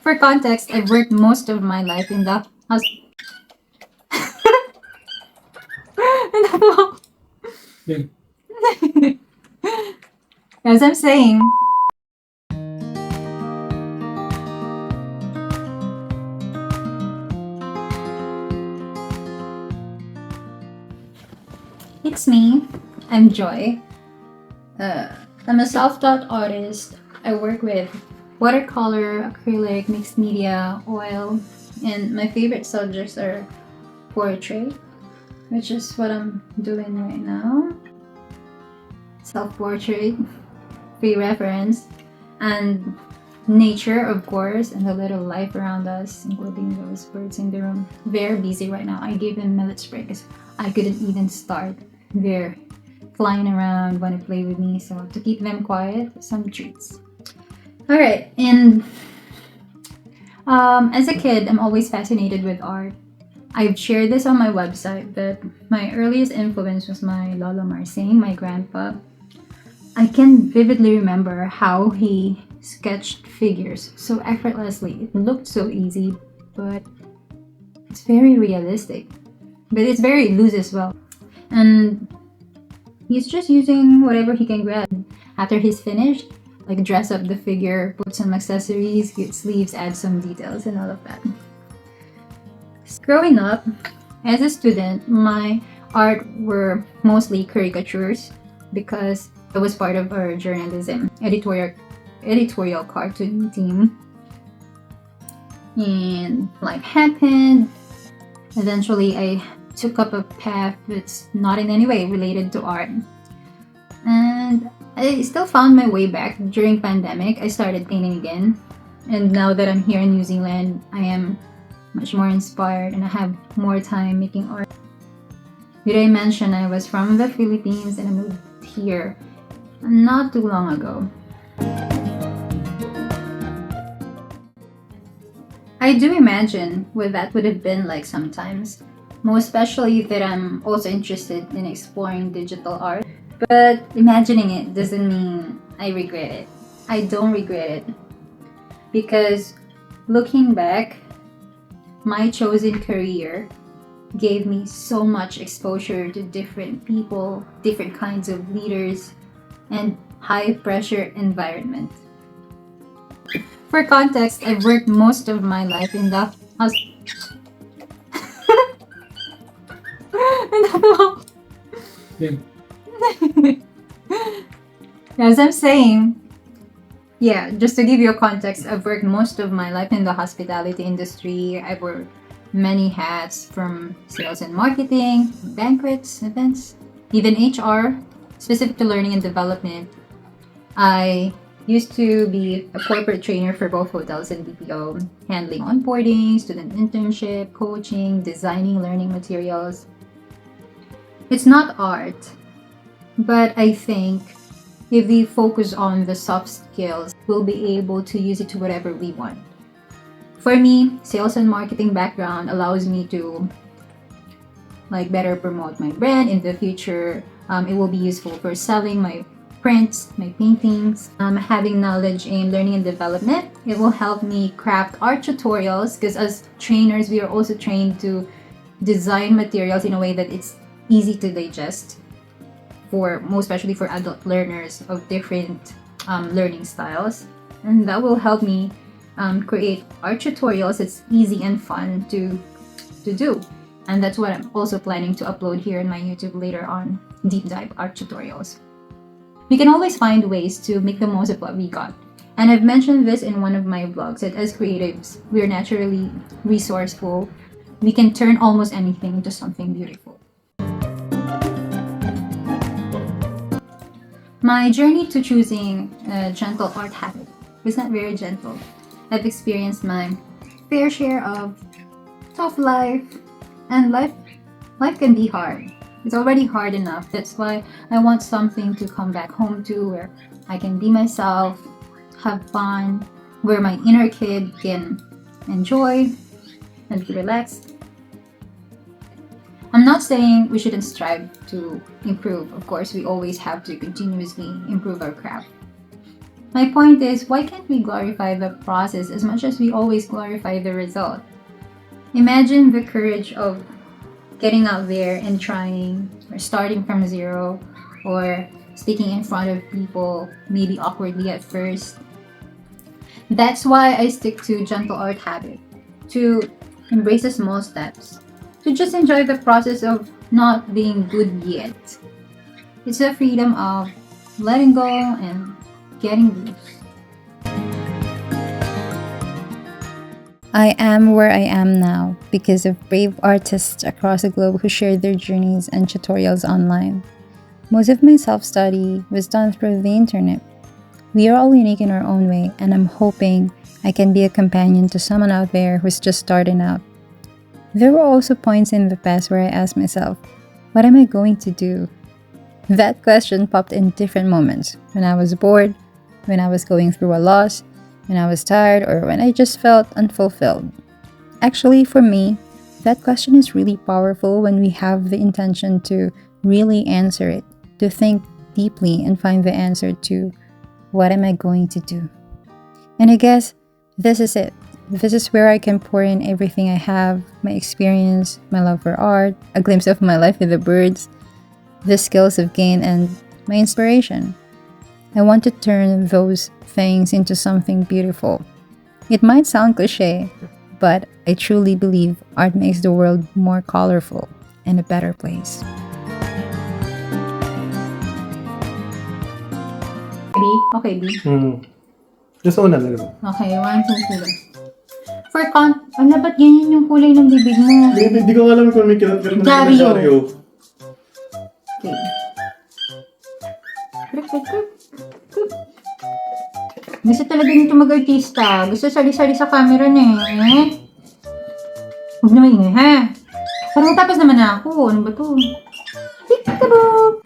For context, I've worked most of my life in the as I'm saying, it's me. I'm Joy. I'm a self-taught artist. I work with watercolor, acrylic, mixed media, oil, and my favorite subjects are portrait, which is what I'm doing right now. Self-portrait, free reference, and nature, of course, and the little life around us, including those birds in the room. Very busy right now. I gave them millet spray because I couldn't even start. They're flying around, want to play with me, so to keep them quiet, some treats. All right, and as a kid, I'm always fascinated with art. I've shared this on my website that my earliest influence was my Lolo Marsing, my grandpa. I can vividly remember how he sketched figures so effortlessly. It looked so easy, but it's very realistic. But it's very loose as well. And he's just using whatever he can grab. After he's finished, like dress up the figure, put some accessories, get sleeves, add some details, and all of that. Growing up, as a student, my art were mostly caricatures because I was part of our journalism editorial cartoon team. And life happened. Eventually, I took up a path that's not in any way related to art. And I still found my way back. During pandemic, I started painting again. And now that I'm here in New Zealand, I am much more inspired and I have more time making art. Did I mention I was from the Philippines and I moved here not too long ago? I do imagine what that would have been like sometimes, most especially that I'm also interested in exploring digital art. But imagining it doesn't mean I regret it. I don't regret it. Because looking back, my chosen career gave me so much exposure to different people, different kinds of leaders, and high pressure environment. For context, I've worked most of my life in the as I'm saying, yeah, just to give you a context, I've worked most of my life in the hospitality industry. I've worked many hats from sales and marketing, banquets, events, even HR, specific to learning and development. I used to be a corporate trainer for both hotels and BPO, handling onboarding, student internship, coaching, designing learning materials. It's not art, but I think if we focus on the soft skills, we'll be able to use it to whatever we want. For me, sales and marketing background allows me to better promote my brand in the future. It will be useful for selling my prints, my paintings. Having knowledge in learning and development, it will help me craft art tutorials because as trainers, we are also trained to design materials in a way that it's easy to digest, most especially for adult learners of different learning styles. And that will help me create art tutorials that's easy and fun to do. And that's what I'm also planning to upload here in my YouTube later on, deep dive art tutorials. We can always find ways to make the most of what we got. And I've mentioned this in one of my vlogs that as creatives, we're naturally resourceful. We can turn almost anything into something beautiful. My journey to choosing a gentle art habit was not very gentle. I've experienced my fair share of tough life, and life can be hard. It's already hard enough. That's why I want something to come back home to where I can be myself, have fun, where my inner kid can enjoy and relax. I'm not saying we shouldn't strive to improve. Of course, we always have to continuously improve our craft. My point is, why can't we glorify the process as much as we always glorify the result? Imagine the courage of getting out there and trying, or starting from zero, or speaking in front of people, maybe awkwardly at first. That's why I stick to gentle art habit, to embrace the small steps, to just enjoy the process of not being good yet. It's the freedom of letting go and getting loose. I am where I am now because of brave artists across the globe who shared their journeys and tutorials online. Most of my self study was done through the internet. We are all unique in our own way, and I'm hoping I can be a companion to someone out there who's just starting out. There were also points in the past where I asked myself, what am I going to do? That question popped in different moments when I was bored, when I was going through a loss, when I was tired, or when I just felt unfulfilled. Actually, for me, that question is really powerful when we have the intention to really answer it, to think deeply and find the answer to what am I going to do? And I guess this is it. This is where I can pour in everything I have, my experience, my love for art, a glimpse of my life with the birds, the skills I've gained, and my inspiration. I want to turn those things into something beautiful. It might sound cliche, but I truly believe art makes the world more colorful and a better place. B? Okay, B. Just una lang. Okay, 1, 2, 3. Ano, ba't ganyan yung kulay ng bibig mo? Hindi ko alam kung may kinat-kirat na Dario. Dario. Okay. Gusto talaga nito mag-artista. Gusto sali-sali sa camera na eh. Huwag na maingay, ha? Parang matapos naman ako. Ano ba to? Peekaboo!